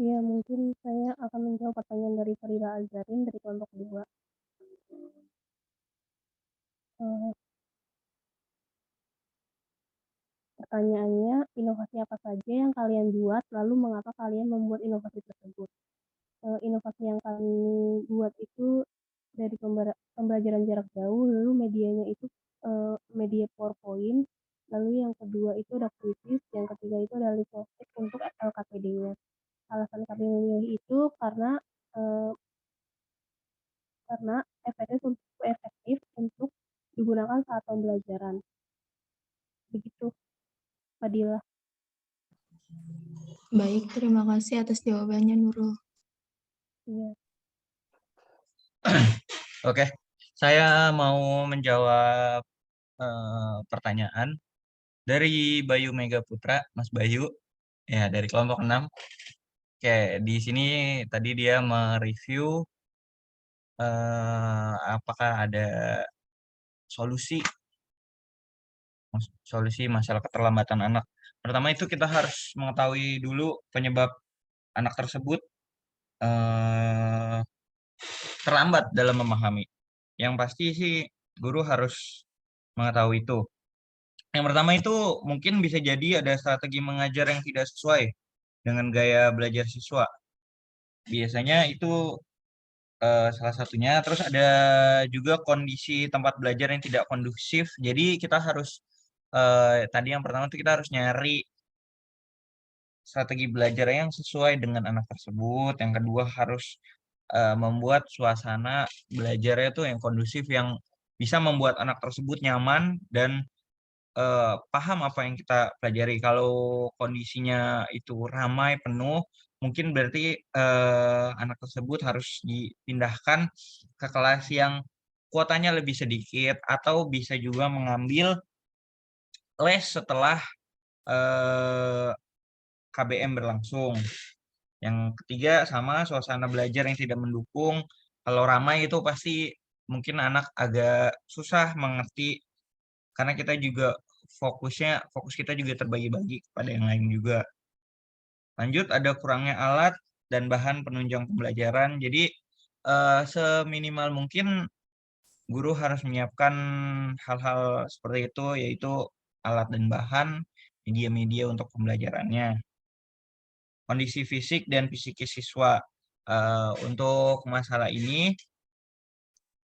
Iya, mungkin saya akan menjawab pertanyaan dari Farida Azarin dari kelompok 2. Pertanyaannya, inovasi apa saja yang kalian buat, lalu mengapa kalian membuat inovasi tersebut? Inovasi yang kami buat itu dari pembelajaran jarak jauh, lalu medianya itu media PowerPoint, lalu yang kedua itu ada kuisis, yang ketiga itu ada lisostik untuk LKPD-nya. Alasan kami memilih itu karena efektif untuk digunakan saat pembelajaran. Begitu, Fadila. Baik, terima kasih atas jawabannya, Nurul. Iya. Oke, saya mau menjawab pertanyaan dari Bayu Mega Putra, Mas Bayu, ya dari kelompok 6. Oke, di sini tadi dia mereview apakah ada solusi masalah keterlambatan anak. Pertama itu kita harus mengetahui dulu penyebab anak tersebut terlambat dalam memahami. Yang pasti sih guru harus mengetahui itu. Yang pertama itu mungkin bisa jadi ada strategi mengajar yang tidak sesuai dengan gaya belajar siswa. Biasanya itu salah satunya. Terus ada juga kondisi tempat belajar yang tidak kondusif. Jadi kita harus tadi yang pertama itu kita harus nyari strategi belajar yang sesuai dengan anak tersebut. Yang kedua harus membuat suasana belajarnya itu yang kondusif, yang bisa membuat anak tersebut nyaman dan paham apa yang kita pelajari. Kalau kondisinya itu ramai, penuh, mungkin berarti anak tersebut harus dipindahkan ke kelas yang kuotanya lebih sedikit, atau bisa juga mengambil les setelah KBM berlangsung. Yang ketiga sama suasana belajar yang tidak mendukung. Kalau ramai itu pasti mungkin anak agak susah mengerti, karena kita juga fokus kita juga terbagi-bagi kepada yang lain juga. Lanjut, ada kurangnya alat dan bahan penunjang pembelajaran. Jadi seminimal mungkin guru harus menyiapkan hal-hal seperti itu, yaitu alat dan bahan, media-media untuk pembelajarannya. Kondisi fisik dan psikis siswa. Untuk masalah ini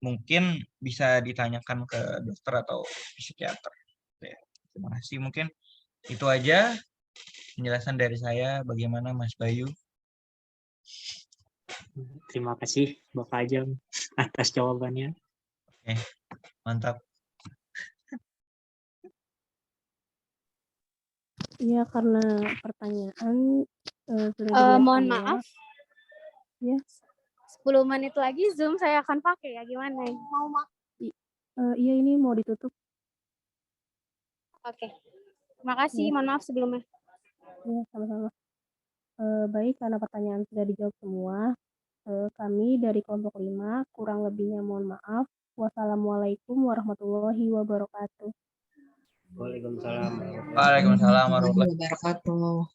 mungkin bisa ditanyakan ke dokter atau psikiater. Terima kasih, mungkin itu aja penjelasan dari saya. Bagaimana Mas Bayu? Terima kasih Bapak Ajam atas jawabannya. Oke, mantap. Iya, karena pertanyaan sudah mohon semua. maaf. Ya. 10 menit lagi Zoom saya akan pakai ya, gimana? Iya, ini mau ditutup. Oke. Terima kasih, mohon maaf sebelumnya. Iya, sama-sama. Baik, karena pertanyaan sudah dijawab semua, kami dari kelompok 5 kurang lebihnya mohon maaf. Wassalamualaikum warahmatullahi wabarakatuh. Waalaikumsalam. Waalaikumsalam warahmatullahi wabarakatuh.